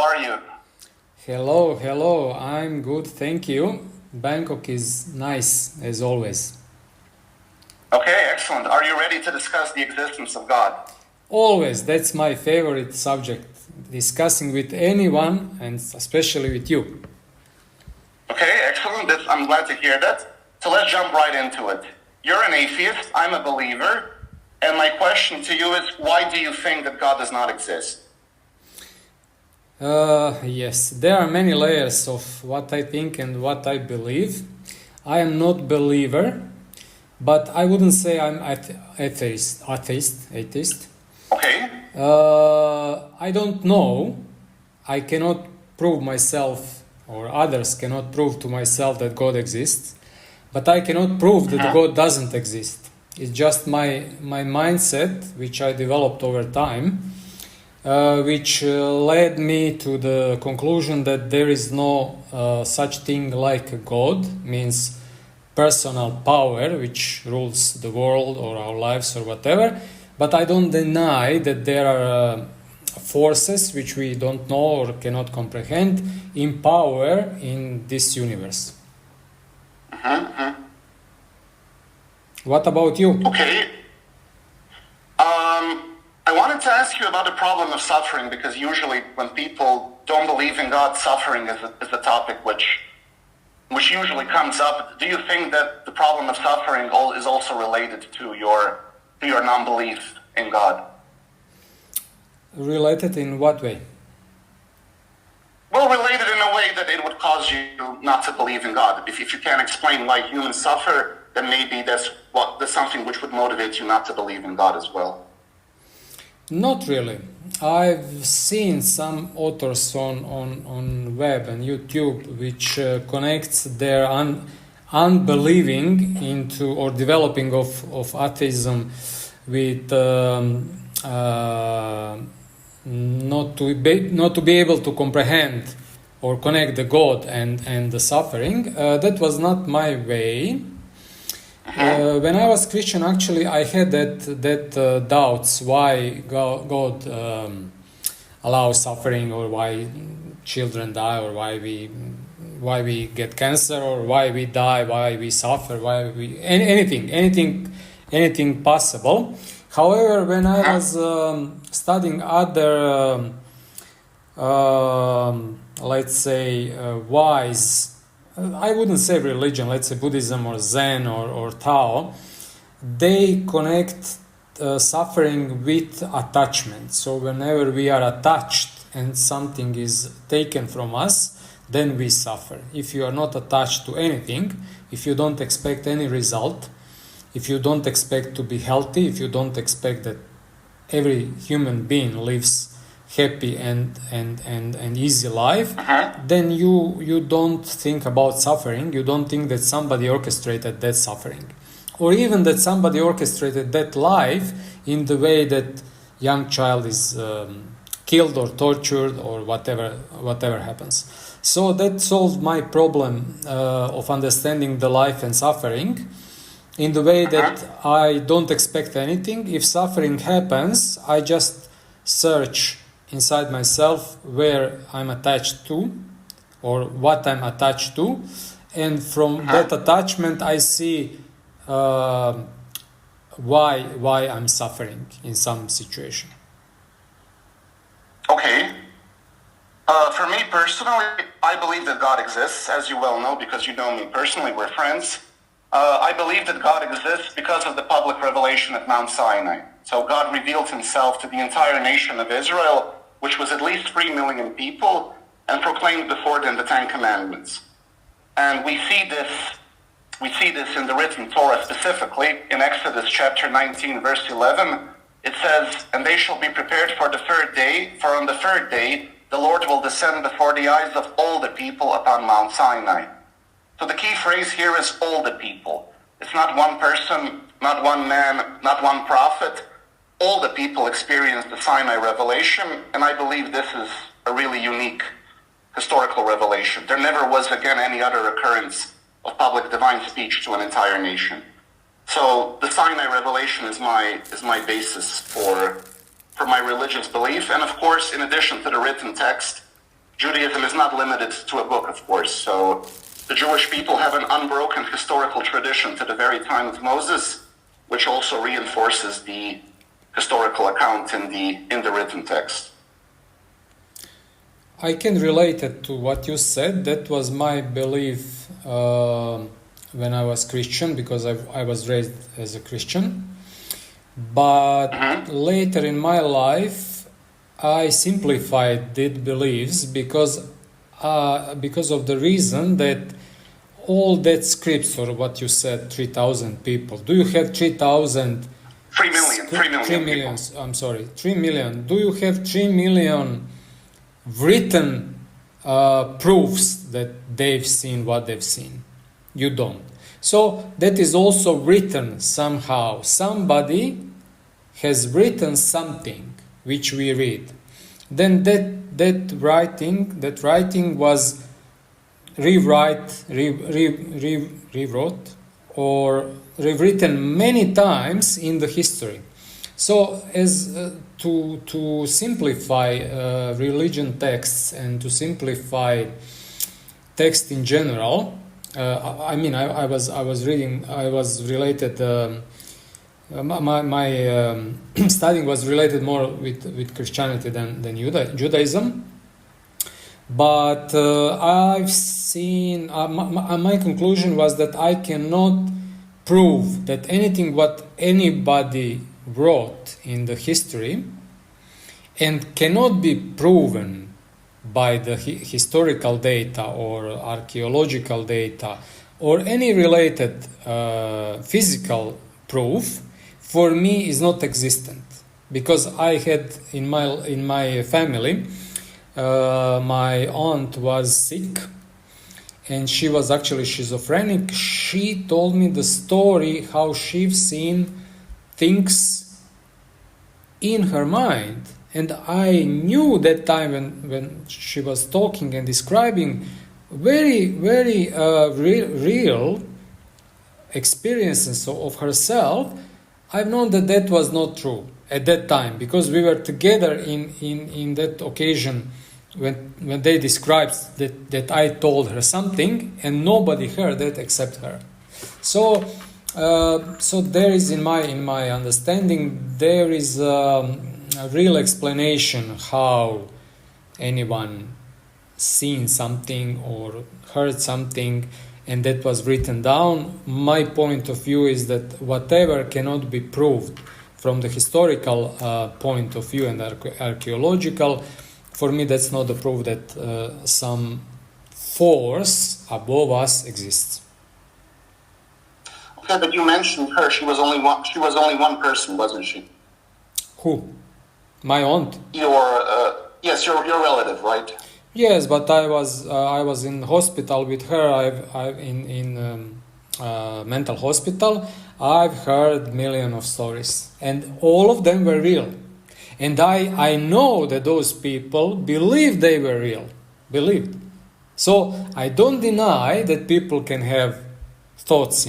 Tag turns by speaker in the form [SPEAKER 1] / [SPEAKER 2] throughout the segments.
[SPEAKER 1] are you?
[SPEAKER 2] Hello, hello. I'm good, thank you. Bangkok is nice as always.
[SPEAKER 1] Okay, excellent. Are you ready to discuss the existence of God?
[SPEAKER 2] Always, that's my favorite subject. Discussing with anyone and especially with you.
[SPEAKER 1] Okay, excellent. I'm glad to hear that. So let's jump right into it. You're an atheist, I'm a believer, and my question to you is, why do you think that God does not exist?
[SPEAKER 2] Yes, there are many layers of what I think and what I believe. I am not believer, but I wouldn't say I'm atheist.
[SPEAKER 1] Okay.
[SPEAKER 2] I don't know. I cannot prove myself, or others cannot prove to myself that God exists, but I cannot prove that God doesn't exist. It's just my mindset, which I developed over time, which led me to the conclusion that there is no such thing like a God, means personal power which rules the world or our lives or whatever. But I don't deny that there are forces which we don't know or cannot comprehend in power in this universe. What about you?
[SPEAKER 1] Okay. I wanted to ask you about the problem of suffering, because usually when people don't believe in God, suffering is a topic which usually comes up. Do you think that the problem of suffering is also related to your non-belief in God?
[SPEAKER 2] Related in what way?
[SPEAKER 1] Well, related in a way that it would cause you not to believe in God. If you can't explain why humans suffer, then maybe that's something which would motivate you not to believe in God as well.
[SPEAKER 2] Not really. I've seen some authors on web and YouTube which connects their unbelieving into or developing of atheism with not to be able to comprehend or connect the God and the suffering. That was not my way. When I was Christian, actually, I had that doubts why God allows suffering, or why children die, or why we get cancer, or why we die, why we suffer, anything possible. However, when I was studying other, let's say, wise, I wouldn't say religion, let's say Buddhism or Zen or Tao, they connect suffering with attachment. So whenever we are attached and something is taken from us, then we suffer. If you are not attached to anything, if you don't expect any result, if you don't expect to be healthy, if you don't expect that every human being lives happy and easy life, then you don't think about suffering. You don't think that somebody orchestrated that suffering, or even that somebody orchestrated that life in the way that young child is killed or tortured or whatever happens. So that solved my problem of understanding the life and suffering in the way that I don't expect anything. If suffering happens, I just search inside myself where I'm attached to or what I'm attached to, and from that attachment I see why I'm suffering in some situation.
[SPEAKER 1] Okay. For me personally, I believe that God exists, as you well know, because you know me personally, we're friends. I believe that God exists because of the public revelation at Mount Sinai. So God revealed himself to the entire nation of Israel, which was at least 3 million people, and proclaimed before them the Ten Commandments. And we see this in the written Torah specifically. In Exodus chapter 19, verse 11, it says, "And they shall be prepared for the third day, for on the third day the Lord will descend before the eyes of all the people upon Mount Sinai." So the key phrase here is all the people. It's not one person, not one man, not one prophet. All the people experienced the Sinai revelation, and I believe this is a really unique historical revelation. There never was again any other occurrence of public divine speech to an entire nation. So the Sinai revelation is my basis for my religious belief. And of course, in addition to the written text, Judaism is not limited to a book, of course. So the Jewish people have an unbroken historical tradition to the very time of Moses, which also reinforces the historical account in the written text.
[SPEAKER 2] I can relate it to what you said. That was my belief when I was Christian, because I was raised as a Christian. But later in my life, I simplified these beliefs because of the reason that all that scripts, or what you said, 3,000 people. Do you have 3,000?
[SPEAKER 1] 3 million.
[SPEAKER 2] 3 million. I'm sorry, 3 million. Do you have 3 million written proofs that they've seen what they've seen? You don't. So that is also written somehow. Somebody has written something which we read. Then that writing was rewrote or rewritten many times in the history. So as to simplify religion texts and to simplify text in general, I was related. My studying was related more with Christianity than Judaism. But I've seen, my conclusion was that I cannot prove that anything what anybody wrote in the history and cannot be proven by the historical data or archaeological data or any related physical proof, for me is not existent. Because I had in my family, my aunt was sick and she was actually schizophrenic. She told me the story how she's seen things in her mind, and I knew that time when she was talking and describing very real experiences of herself. I've known that was not true at that time, because we were together in that occasion when they described that I told her something and nobody heard it except her. So there is in my understanding there is a real explanation how anyone seen something or heard something and that was written down. My point of view is that whatever cannot be proved from the historical point of view and archaeological, for me that's not the proof that some force above us exists.
[SPEAKER 1] Okay, but you mentioned her. She was only one person, wasn't she?
[SPEAKER 2] Who? My aunt?
[SPEAKER 1] Yes, your relative, right?
[SPEAKER 2] Yes, but I was in hospital with her. I've in mental hospital. I've heard millions of stories, and all of them were real. And I know that those people believed they were real, believed. So I don't deny that people can have thoughts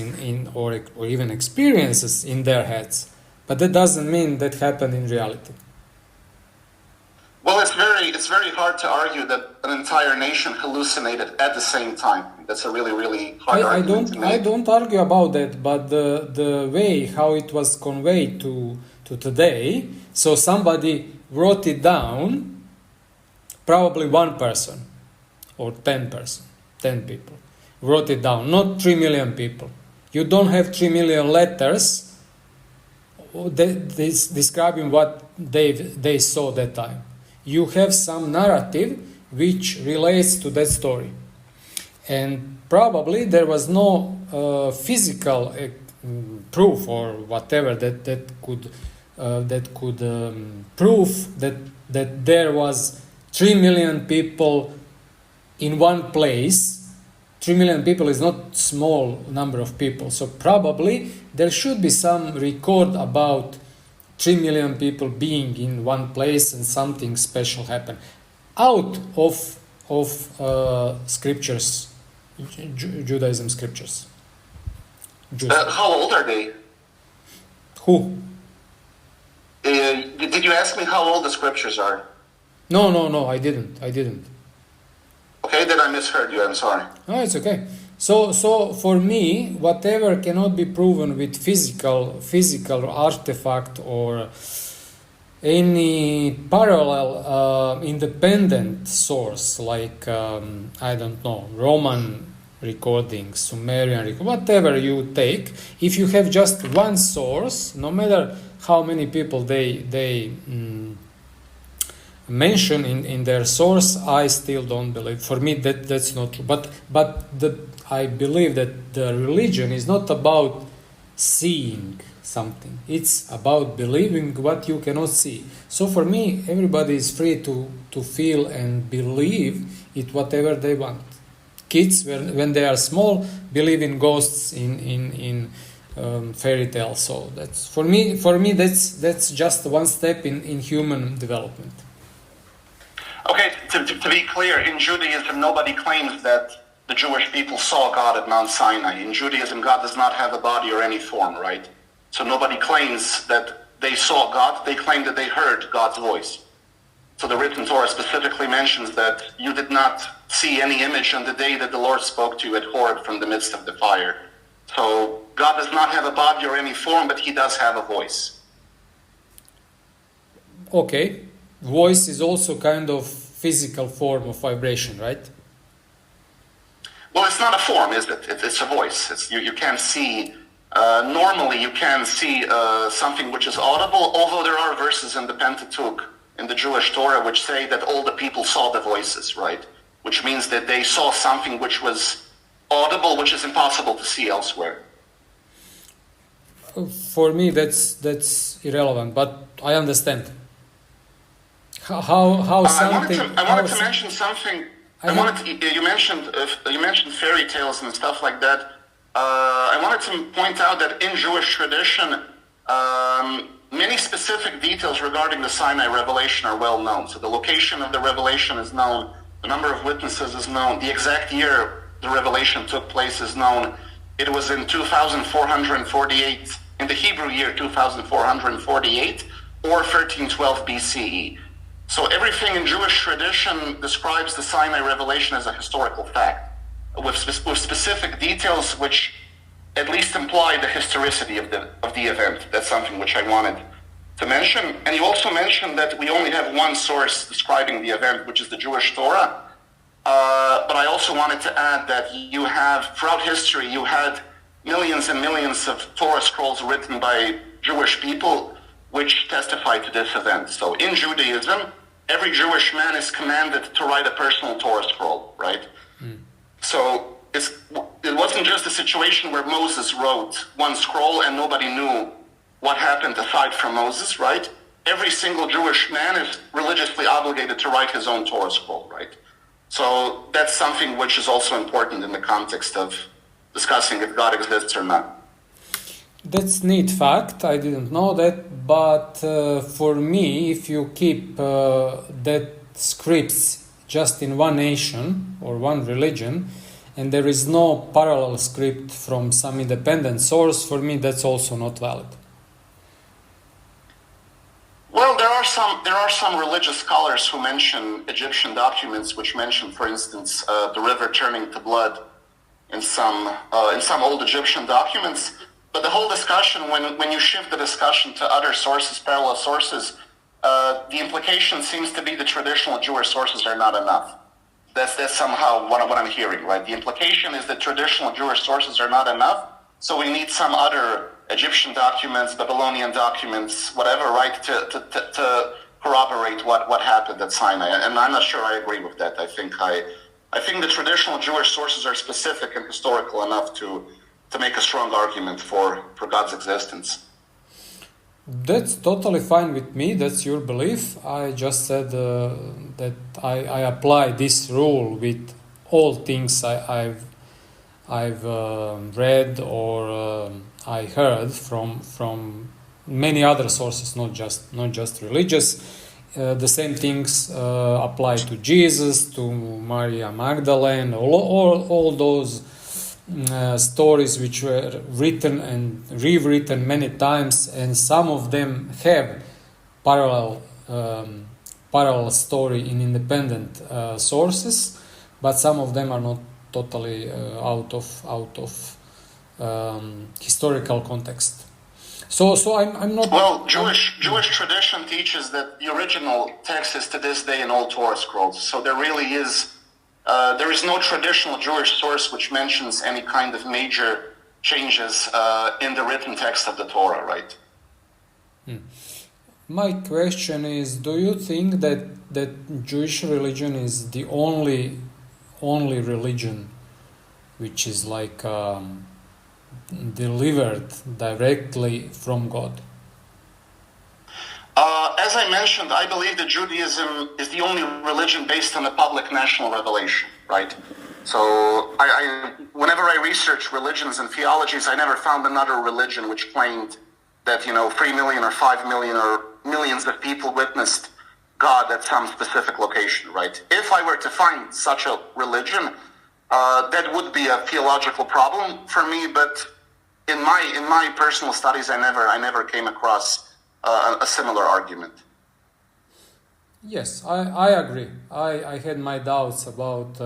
[SPEAKER 2] or even experiences in their heads, but that doesn't mean that happened in reality.
[SPEAKER 1] Well, it's very hard to argue that an entire nation hallucinated at the same time. That's a really hard argument to make.
[SPEAKER 2] I don't argue about that, but the way how it was conveyed to today, so somebody wrote it down, probably one person or 10 people wrote it down, not 3 million people. You don't have 3 million letters describing what they saw that time. You have some narrative which relates to that story. And probably there was no physical proof or whatever that could prove that there was 3 million people in one place. 3 million people is not small number of people. So probably there should be some record about 3 million people being in one place and something special happened out of scriptures, Judaism scriptures.
[SPEAKER 1] How old are they?
[SPEAKER 2] Who?
[SPEAKER 1] Did you ask me how old the scriptures are?
[SPEAKER 2] No, I didn't.
[SPEAKER 1] Okay, then I misheard you. I'm sorry.
[SPEAKER 2] No, it's okay. So for me, whatever cannot be proven with physical artifact or any parallel independent source, like I don't know, Roman recordings, Sumerian whatever you take, if you have just one source, no matter how many people they mention in their source, I still don't believe. For me, that's not true. But I believe that the religion is not about seeing something. It's about believing what you cannot see. So for me, everybody is free to feel and believe it whatever they want. Kids, when they are small, believe in ghosts, in fairy tales. So that's for me. That's just one step in human development.
[SPEAKER 1] Okay, to be clear, in Judaism, nobody claims that the Jewish people saw God at Mount Sinai. In Judaism, God does not have a body or any form, right? So nobody claims that they saw God. They claim that they heard God's voice. So the written Torah specifically mentions that you did not see any image on the day that the Lord spoke to you at Horeb from the midst of the fire. So God does not have a body or any form, but he does have a voice.
[SPEAKER 2] Okay. Voice is also kind of physical form of vibration, right?
[SPEAKER 1] Well, it's not a form, is it? It's a voice. You can't see. Normally, you can see something which is audible, although there are verses in the Pentateuch, in the Jewish Torah, which say that all the people saw the voices, right? Which means that they saw something which was audible, which is impossible to see elsewhere.
[SPEAKER 2] For me, that's irrelevant, but I understand. How something.
[SPEAKER 1] I wanted to mention something. You mentioned fairy tales and stuff like that. I wanted to point out that in Jewish tradition, many specific details regarding the Sinai revelation are well known. So the location of the revelation is known, the number of witnesses is known, the exact year the revelation took place is known. It was in 2448, in the Hebrew year 2448, or 1312 BCE. So everything in Jewish tradition describes the Sinai revelation as a historical fact, with specific details which at least imply the historicity of the event. That's something which I wanted to mention. And you also mentioned that we only have one source describing the event, which is the Jewish Torah. But I also wanted to add that you have, throughout history, you had millions and millions of Torah scrolls written by Jewish people which testify to this event. So in Judaism, every Jewish man is commanded to write a personal Torah scroll, right? So it wasn't just a situation where Moses wrote one scroll and nobody knew what happened aside from Moses, right? Every single Jewish man is religiously obligated to write his own Torah scroll, right? So that's something which is also important in the context of discussing if God exists or not.
[SPEAKER 2] That's neat fact. I didn't know that, but for me, if you keep that scripts just in one nation or one religion, and there is no parallel script from some independent source, for me that's also not valid.
[SPEAKER 1] Well, there are some religious scholars who mention Egyptian documents, which mention, for instance, the river turning to blood in some old Egyptian documents. But the whole discussion, when you shift the discussion to other sources, parallel sources, the implication seems to be the traditional Jewish sources are not enough. That's somehow what I'm hearing, right? The implication is that traditional Jewish sources are not enough, so we need some other Egyptian documents, Babylonian documents, whatever, right, to corroborate what happened at Sinai. And I'm not sure I agree with that. I think the traditional Jewish sources are specific and historical enough to make a strong argument for God's existence.
[SPEAKER 2] That's totally fine with me. That's your belief. I just said that I apply this rule with all things I've read or I heard from many other sources, not just religious. The same things apply to Jesus, to Maria Magdalene, all those stories which were written and rewritten many times, and some of them have parallel story in independent sources. but some of them are not totally out of historical context. So I'm not.
[SPEAKER 1] Well, Jewish tradition teaches that the original text is to this day in all Torah scrolls. So there really is there is no traditional Jewish source which mentions any kind of major changes in the written text of the Torah, right?
[SPEAKER 2] My question is: do you think that Jewish religion is the only religion which is like delivered directly from God?
[SPEAKER 1] As I mentioned, I believe that Judaism is the only religion based on the public national revelation, right? So whenever I research religions and theologies, I never found another religion which claimed that, 3 million or 5 million or millions of people witnessed God at some specific location, right? If I were to find such a religion, that would be a theological problem for me, but in my personal studies, I never came across a similar argument.
[SPEAKER 2] Yes, I agree. I had my doubts about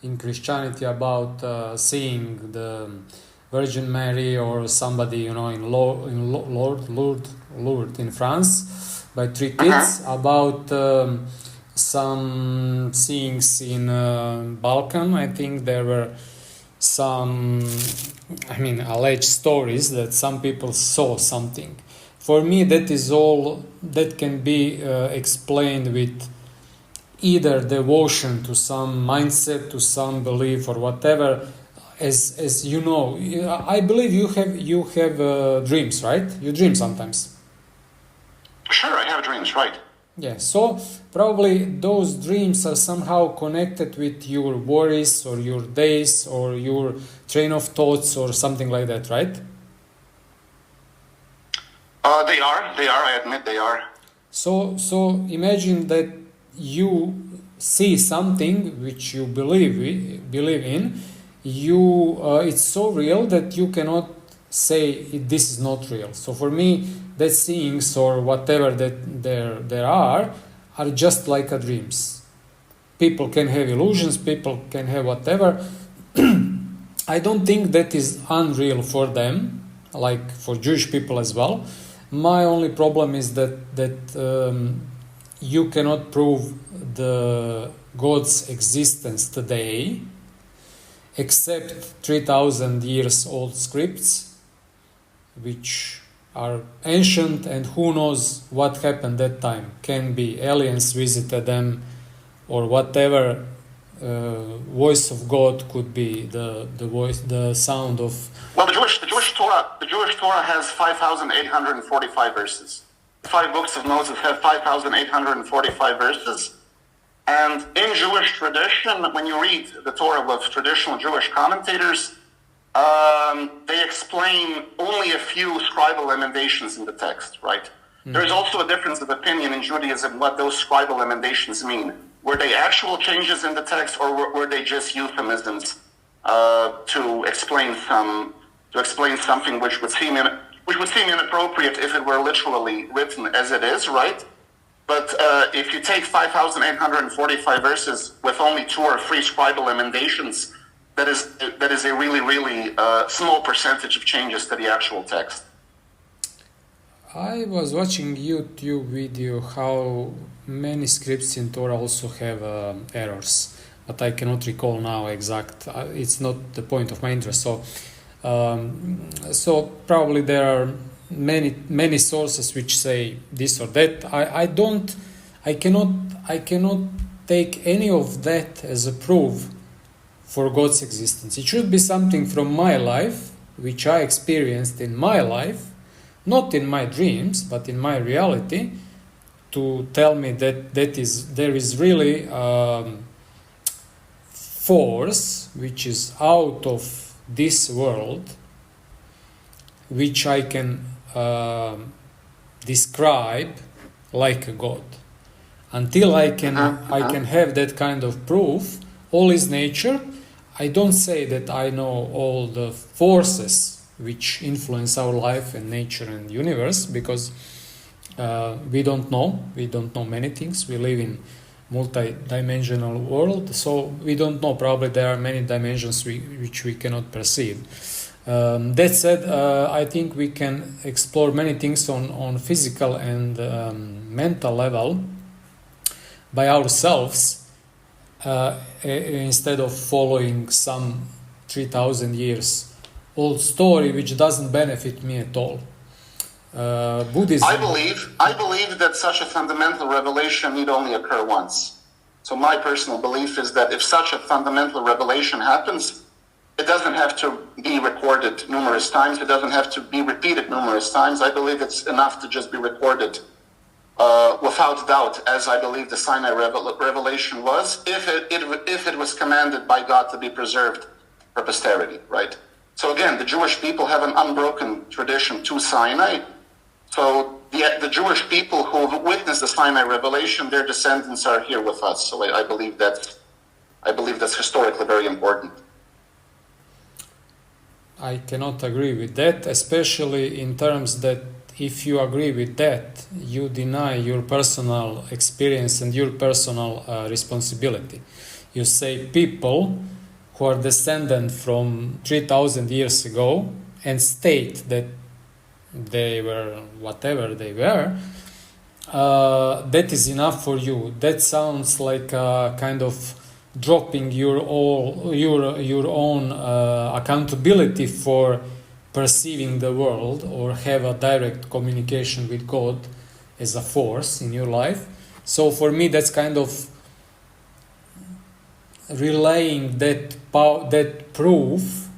[SPEAKER 2] in Christianity about seeing the Virgin Mary or somebody, in Lourdes in France by 3 kids, about some seeings in Balkan. I think there were some, alleged stories that some people saw something. For me, that is all that can be explained with either devotion to some mindset, to some belief, or whatever. As you know, I believe you have dreams, right? You dream sometimes.
[SPEAKER 1] Sure, I have dreams, right?
[SPEAKER 2] Yeah, so probably those dreams are somehow connected with your worries or your days or your train of thoughts or something like that, right?
[SPEAKER 1] They are, I admit they are.
[SPEAKER 2] So imagine that you see something which you believe in, it's so real that you cannot say this is not real. So for me, that seeings or whatever that there are just like a dreams. People can have illusions, people can have whatever. I don't think that is unreal for them, like for Jewish people as well. My only problem is that you cannot prove the God's existence today, except 3,000 years old scripts, which are ancient, and who knows what happened that time. Can be aliens visited them, or whatever. Voice of God could be the voice, the sound of.
[SPEAKER 1] Well, the Jewish Torah has 5,845 verses. The 5 books of Moses have 5,845 verses. And in Jewish tradition, when you read the Torah with traditional Jewish commentators, they explain only a few scribal emendations in the text, right? Mm-hmm. There's also a difference of opinion in Judaism what those scribal emendations mean. Were they actual changes in the text, or were they just euphemisms to explain something which would seem inappropriate if it were literally written as it is, right? But if you take 5,845 verses with only 2 or 3 scribal emendations, that is a really, really small percentage of changes to the actual text.
[SPEAKER 2] I was watching YouTube video how many scripts in Torah also have errors, but I cannot recall now exact. It's not the point of my interest. So probably there are many sources which say this or that. I cannot take any of that as a proof for God's existence. It should be something from my life, which I experienced in my life, not in my dreams, but in my reality, to tell me that there is really force which is out of this world, which I can describe like a God. Until I can have that kind of proof, all is nature. I don't say that I know all the forces which influence our life and nature and universe, because we don't know many things. We live in multi-dimensional world. So we don't know. Probably there are many dimensions which we cannot perceive. That said, I think we can explore many things on physical and mental level by ourselves instead of following some 3,000 years old story which doesn't benefit me at all. Buddhism.
[SPEAKER 1] I believe that such a fundamental revelation need only occur once. So my personal belief is that if such a fundamental revelation happens, it doesn't have to be recorded numerous times. It doesn't have to be repeated numerous times. I believe it's enough to just be recorded without doubt, as I believe the Sinai revelation was, if it was commanded by God to be preserved for posterity, right? So again, the Jewish people have an unbroken tradition to Sinai. So the Jewish people who have witnessed the Sinai revelation, their descendants are here with us. So I believe that's historically very important.
[SPEAKER 2] I cannot agree with that, especially in terms that if you agree with that, you deny your personal experience and your personal responsibility. You say people who are descendant from 3,000 years ago and state that they were whatever they were, that is enough for you. That sounds like a kind of dropping your own accountability for perceiving the world or have a direct communication with God as a force in your life. So for me, that's kind of relaying that proof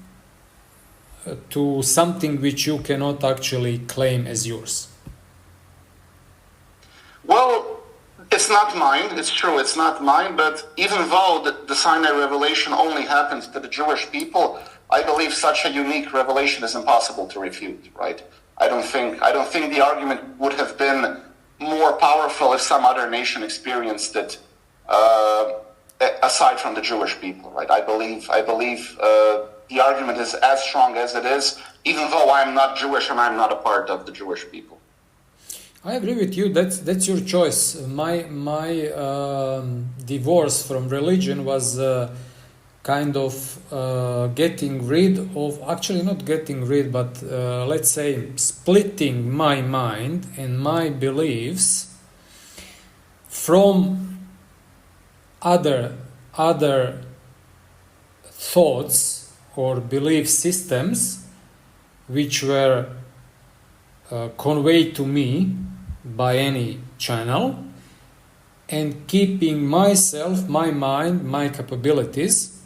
[SPEAKER 2] to something which you cannot actually claim as yours.
[SPEAKER 1] Well, it's not mine. It's true, it's not mine. But even though the Sinai revelation only happens to the Jewish people, I believe such a unique revelation is impossible to refute. Right? I don't think the argument would have been more powerful if some other nation experienced it, aside from the Jewish people. Right? I believe the argument is as strong as it is, even though I'm not Jewish and I'm not a part of the Jewish people.
[SPEAKER 2] I agree with you. That's your choice. My divorce from religion was kind of getting rid of, actually not getting rid, but let's say splitting my mind and my beliefs from other thoughts or belief systems which were conveyed to me by any channel, and keeping myself, my mind, my capabilities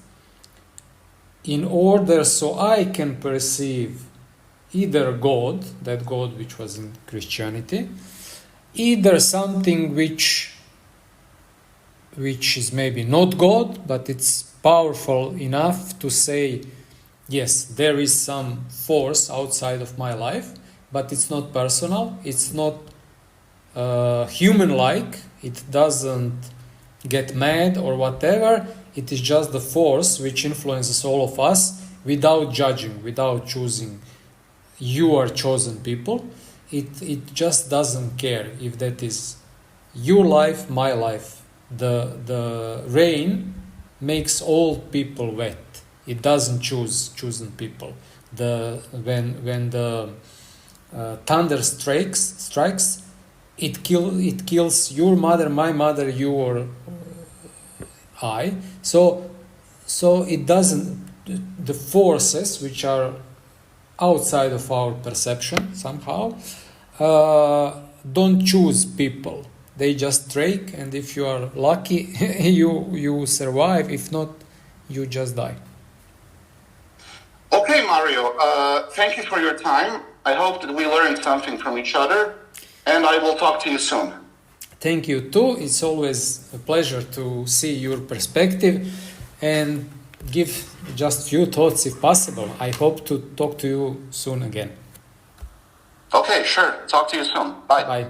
[SPEAKER 2] in order so I can perceive either God, that God which was in Christianity, either something which is maybe not God, but it's powerful enough to say, yes, there is some force outside of my life, but it's not personal, it's not human-like, it doesn't get mad or whatever, it is just the force which influences all of us without judging, without choosing. You are chosen people. It just doesn't care if that is your life, my life. The rain makes all people wet. It doesn't choose chosen people. When the thunder strikes, it kills your mother, my mother, you or I. So it doesn't. The forces which are outside of our perception somehow don't choose people. They just strike, and if you are lucky, you survive. If not, you just die.
[SPEAKER 1] Okay, Mario. Thank you for your time. I hope that we learned something from each other, and I will talk to you soon.
[SPEAKER 2] Thank you too. It's always a pleasure to see your perspective and give just few thoughts if possible. I hope to talk to you soon again.
[SPEAKER 1] Okay, sure. Talk to you soon. Bye.
[SPEAKER 2] Bye.